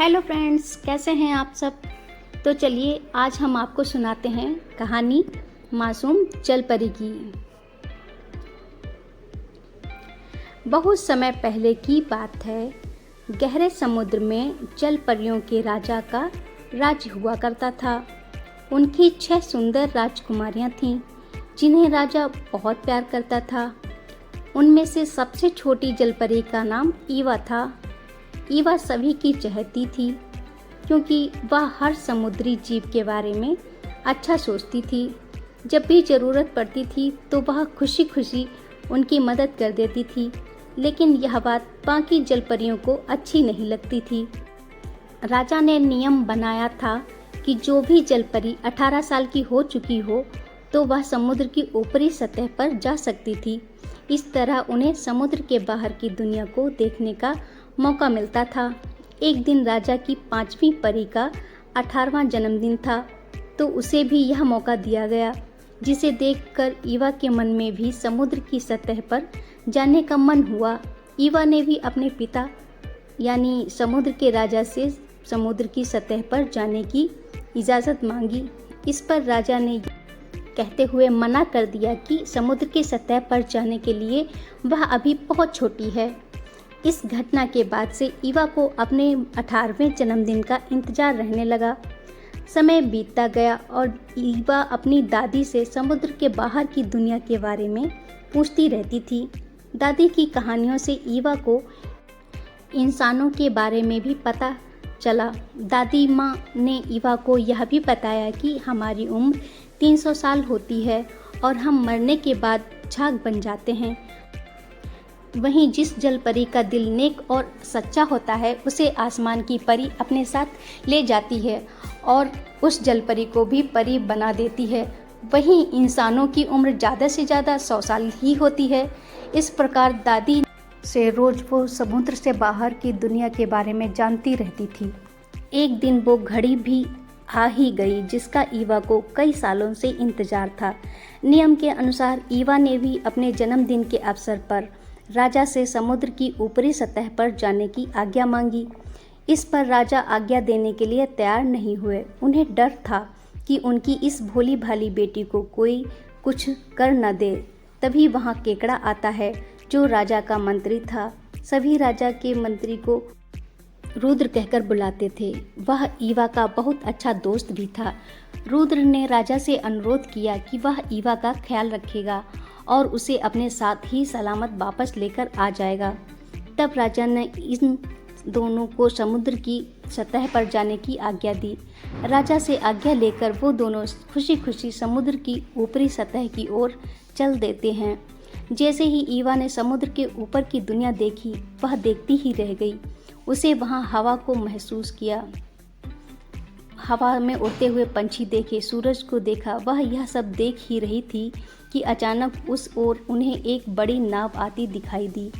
Hello friends, कैसे हैं आप सब। तो चलिए आज हम आपको सुनाते हैं कहानी मासूम जल परी की। बहुत समय पहले की बात है। गहरे समुद्र में जल परियों के राजा का राज्य हुआ करता था। उनकी 6 सुंदर राजकुमारियां थीं जिन्हें राजा बहुत प्यार करता था। उनमें से सबसे छोटी जल परी का नाम ईवा था। ईवा सभी की चहेती थी क्योंकि वह हर समुद्री जीव के बारे में अच्छा सोचती थी। जब भी ज़रूरत पड़ती थी तो वह खुशी खुशी उनकी मदद कर देती थी। लेकिन यह बात बाकी जलपरियों को अच्छी नहीं लगती थी। राजा ने नियम बनाया था कि जो भी जलपरी 18 साल की हो चुकी हो तो वह समुद्र की ऊपरी सतह पर जा सकती थी। इस तरह उन्हें समुद्र के बाहर की दुनिया को देखने का मौका मिलता था। एक दिन राजा की 5वीं परी का 18वां जन्मदिन था तो उसे भी यह मौका दिया गया, जिसे देखकर ईवा के मन में भी समुद्र की सतह पर जाने का मन हुआ। ईवा ने भी अपने पिता यानी समुद्र के राजा से समुद्र की सतह पर जाने की इजाज़त मांगी। इस पर राजा ने कहते हुए मना कर दिया कि समुद्र की सतह पर जाने के लिए वह अभी बहुत छोटी है। इस घटना के बाद से ईवा को अपने 18वें जन्मदिन का इंतजार रहने लगा। समय बीतता गया और ईवा अपनी दादी से समुद्र के बाहर की दुनिया के बारे में पूछती रहती थी। दादी की कहानियों से ईवा को इंसानों के बारे में भी पता चला। दादी माँ ने ईवा को यह भी बताया कि हमारी उम्र 300 साल होती है और हम मरने के बाद झाग बन जाते हैं। वहीं जिस जल परी का दिल नेक और सच्चा होता है उसे आसमान की परी अपने साथ ले जाती है और उस जल परी को भी परी बना देती है। वहीं इंसानों की उम्र ज़्यादा से ज़्यादा 100 साल ही होती है। इस प्रकार दादी से रोज़ वो समुद्र से बाहर की दुनिया के बारे में जानती रहती थी। एक दिन वो घड़ी भी आ ही गई जिसका ईवा को कई सालों से इंतजार था। नियम के अनुसार ईवा ने भी अपने जन्मदिन के अवसर पर राजा से समुद्र की ऊपरी सतह पर जाने की आज्ञा मांगी। इस पर राजा आज्ञा देने के लिए तैयार नहीं हुए। उन्हें डर था कि उनकी इस भोली भाली बेटी को कोई कुछ कर न दे। तभी वहाँ केकड़ा आता है जो राजा का मंत्री था। सभी राजा के मंत्री को रुद्र कहकर बुलाते थे। वह ईवा का बहुत अच्छा दोस्त भी था। रुद्र ने राजा से अनुरोध किया कि वह ईवा का ख्याल रखेगा और उसे अपने साथ ही सलामत वापस लेकर आ जाएगा। तब राजा ने इन दोनों को समुद्र की सतह पर जाने की आज्ञा दी। राजा से आज्ञा लेकर वो दोनों खुशी खुशी समुद्र की ऊपरी सतह की ओर चल देते हैं। जैसे ही ईवा ने समुद्र के ऊपर की दुनिया देखी, वह देखती ही रह गई। उसे वहाँ हवा को महसूस किया, हवा में उड़ते हुए पंछी देखे, सूरज को देखा। वह यह सब देख ही रही थी कि अचानक उस ओर उन्हें एक बड़ी नाव आती दिखाई दी।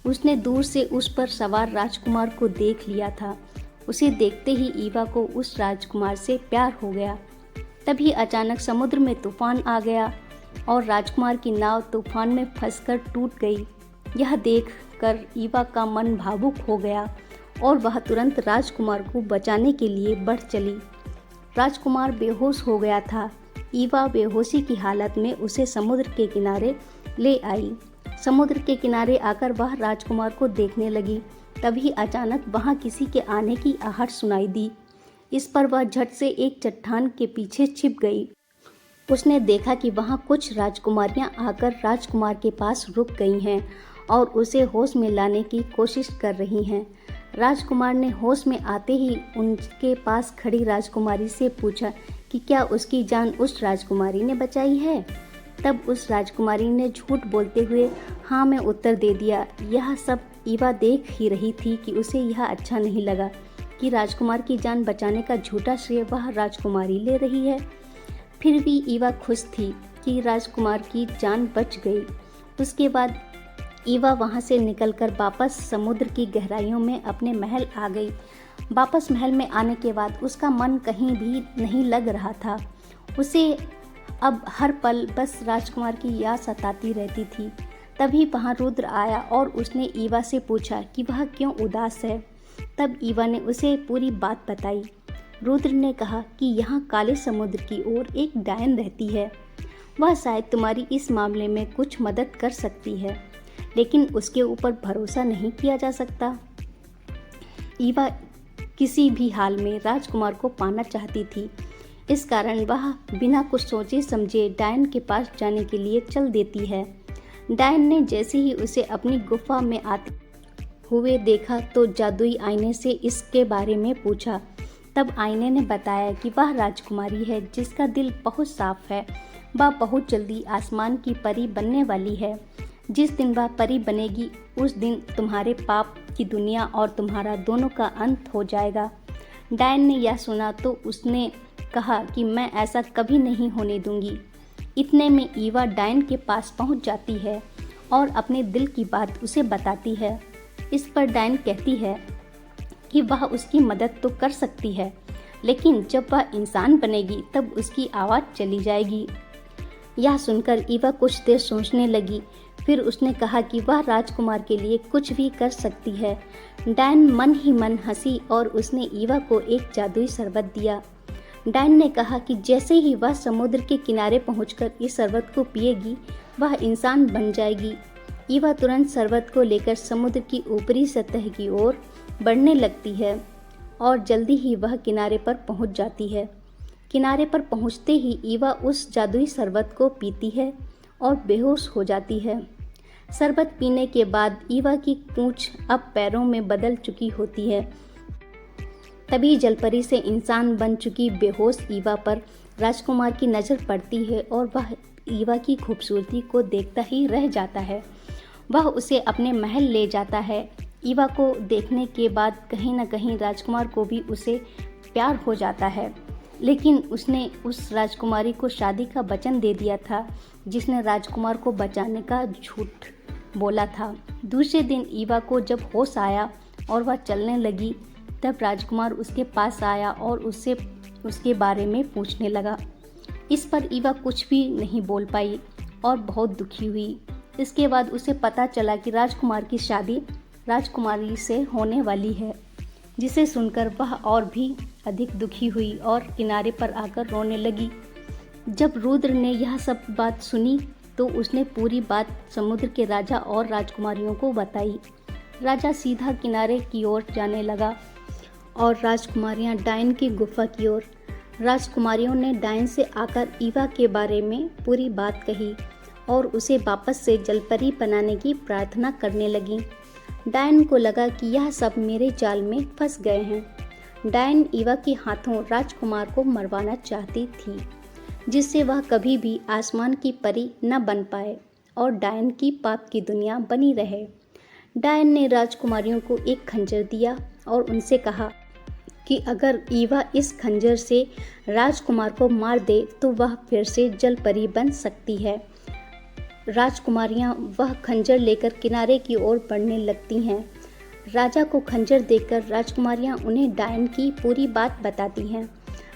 उसने दूर से उस पर सवार राजकुमार को देख लिया था। उसे देखते ही ईवा को उस राजकुमार से प्यार हो गया। तभी अचानक समुद्र में तूफान आ गया और राजकुमार की नाव तूफान में फंसकर टूट गई। यह देखकर ईवा का मन भावुक हो गया और वह तुरंत राजकुमार को बचाने के लिए बढ़ चली। राजकुमार बेहोश हो गया था। ईवा बेहोशी की हालत में उसे समुद्र के किनारे ले आई। समुद्र के किनारे आकर वह राजकुमार को देखने लगी। तभी अचानक वहाँ किसी के आने की आहट सुनाई दी। इस पर वह झट से एक चट्टान के पीछे छिप गई। उसने देखा कि वहाँ कुछ राजकुमारियाँ आकर राजकुमार के पास रुक गई हैं और उसे होश में लाने की कोशिश कर रही हैं। राजकुमार ने होश में आते ही उनके पास खड़ी राजकुमारी से पूछा कि क्या उसकी जान उस राजकुमारी ने बचाई है। तब उस राजकुमारी ने झूठ बोलते हुए हाँ में उत्तर दे दिया। यह सब ईवा देख ही रही थी कि उसे यह अच्छा नहीं लगा कि राजकुमार की जान बचाने का झूठा श्रेय वह राजकुमारी ले रही है। फिर भी ईवा खुश थी कि राजकुमार की जान बच गई। उसके बाद ईवा वहाँ से निकलकर वापस समुद्र की गहराइयों में अपने महल आ गई। वापस महल में आने के बाद उसका मन कहीं भी नहीं लग रहा था। उसे अब हर पल बस राजकुमार की याद सताती रहती थी। तभी वहाँ रुद्र आया और उसने ईवा से पूछा कि वह क्यों उदास है। तब ईवा ने उसे पूरी बात बताई। रुद्र ने कहा कि यहाँ काले समुद्र की ओर एक डायन रहती है। वह शायद तुम्हारी इस मामले में कुछ मदद कर सकती है, लेकिन उसके ऊपर भरोसा नहीं किया जा सकता। ईवा किसी भी हाल में राजकुमार को पाना चाहती थी, इस कारण वह बिना कुछ सोचे समझे डायन के पास जाने के लिए चल देती है। डायन ने जैसे ही उसे अपनी गुफा में आते हुए देखा तो जादुई आईने से इसके बारे में पूछा। तब आईने ने बताया कि वह राजकुमारी है जिसका दिल बहुत साफ है। वह बहुत जल्दी आसमान की परी बनने वाली है। जिस दिन वह परी बनेगी उस दिन तुम्हारे पाप की दुनिया और तुम्हारा दोनों का अंत हो जाएगा। डायन ने यह सुना तो उसने कहा कि मैं ऐसा कभी नहीं होने दूंगी। इतने में ईवा डायन के पास पहुंच जाती है और अपने दिल की बात उसे बताती है। इस पर डायन कहती है कि वह उसकी मदद तो कर सकती है, लेकिन जब वह इंसान बनेगी तब उसकी आवाज़ चली जाएगी। यह सुनकर ईवा कुछ देर सोचने लगी। फिर उसने कहा कि वह राजकुमार के लिए कुछ भी कर सकती है। डायन मन ही मन हंसी और उसने ईवा को एक जादुई शरबत दिया। डायन ने कहा कि जैसे ही वह समुद्र के किनारे पहुंचकर इस शरबत को पिएगी वह इंसान बन जाएगी। ईवा तुरंत शरबत को लेकर समुद्र की ऊपरी सतह की ओर बढ़ने लगती है और जल्दी ही वह किनारे पर पहुंच जाती है। किनारे पर पहुंचते ही ईवा उस जादुई शरबत को पीती है और बेहोश हो जाती है। शरबत पीने के बाद ईवा की पूंछ अब पैरों में बदल चुकी होती है। तभी जलपरी से इंसान बन चुकी बेहोश ईवा पर राजकुमार की नज़र पड़ती है और वह ईवा की खूबसूरती को देखता ही रह जाता है। वह उसे अपने महल ले जाता है। ईवा को देखने के बाद कहीं न कहीं राजकुमार को भी उसे प्यार हो जाता है, लेकिन उसने उस राजकुमारी को शादी का वचन दे दिया था जिसने राजकुमार को बचाने का झूठ बोला था। दूसरे दिन ईवा को जब होश आया और वह चलने लगी तब राजकुमार उसके पास आया और उससे उसके बारे में पूछने लगा। इस पर ईवा कुछ भी नहीं बोल पाई और बहुत दुखी हुई। इसके बाद उसे पता चला कि राजकुमार की शादी राजकुमारी से होने वाली है, जिसे सुनकर वह और भी अधिक दुखी हुई और किनारे पर आकर रोने लगी। जब रुद्र ने यह सब बात सुनी तो उसने पूरी बात समुद्र के राजा और राजकुमारियों को बताई। राजा सीधा किनारे की ओर जाने लगा और राजकुमारियां डायन की गुफा की ओर। राजकुमारियों ने डायन से आकर ईवा के बारे में पूरी बात कही और उसे वापस से जलपरी बनाने की प्रार्थना करने लगी। डायन को लगा कि यह सब मेरे जाल में फंस गए हैं। डायन ईवा के हाथों राजकुमार को मरवाना चाहती थी, जिससे वह कभी भी आसमान की परी न बन पाए और डायन की पाप की दुनिया बनी रहे। डायन ने राजकुमारियों को एक खंजर दिया और उनसे कहा कि अगर ईवा इस खंजर से राजकुमार को मार दे तो वह फिर से जलपरी बन सकती है। राजकुमारियां वह खंजर लेकर किनारे की ओर बढ़ने लगती हैं। राजा को खंजर देकर राजकुमारियां उन्हें डायन की पूरी बात बताती हैं।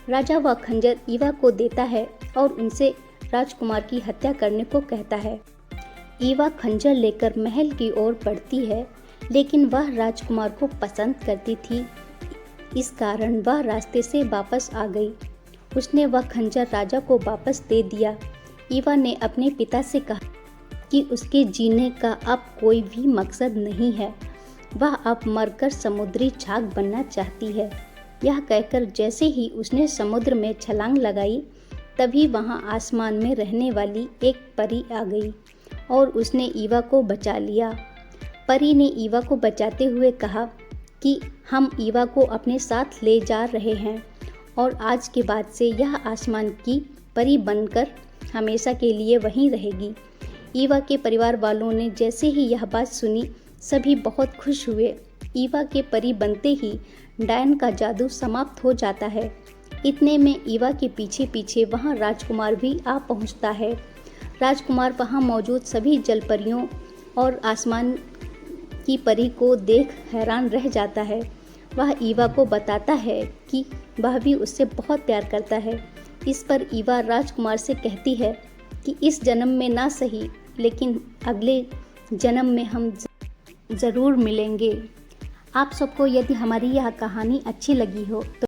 राजा वह खंजर ईवा को देता है और उनसे राजकुमार की हत्या करने को कहता है। ईवा खंजर लेकर महल की ओर बढ़ती है, लेकिन वह राजकुमार को पसंद करती थी, इस कारण वह रास्ते से वापस आ गई। उसने वह खंजर राजा को वापस दे दिया। ईवा ने अपने पिता से कहा कि उसके जीने का अब कोई भी मकसद नहीं है। वह अब मरकर समुद्री झाग बनना चाहती है। यह कहकर जैसे ही उसने समुद्र में छलांग लगाई तभी वहां आसमान में रहने वाली एक परी आ गई और उसने ईवा को बचा लिया। परी ने ईवा को बचाते हुए कहा कि हम ईवा को अपने साथ ले जा रहे हैं और आज के बाद से यह आसमान की परी बनकर हमेशा के लिए वहीं रहेगी। ईवा के परिवार वालों ने जैसे ही यह बात सुनी सभी बहुत खुश हुए। ईवा के परी बनते ही डायन का जादू समाप्त हो जाता है। इतने में ईवा के पीछे पीछे वहां राजकुमार भी आ पहुंचता है। राजकुमार वहां मौजूद सभी जलपरियों और आसमान की परी को देख हैरान रह जाता है। वह ईवा को बताता है कि वह भी उससे बहुत प्यार करता है। इस पर ईवा राजकुमार से कहती है कि इस जन्म में ना सही, लेकिन अगले जन्म में हम ज़रूर मिलेंगे। आप सबको यदि हमारी यह कहानी अच्छी लगी हो तो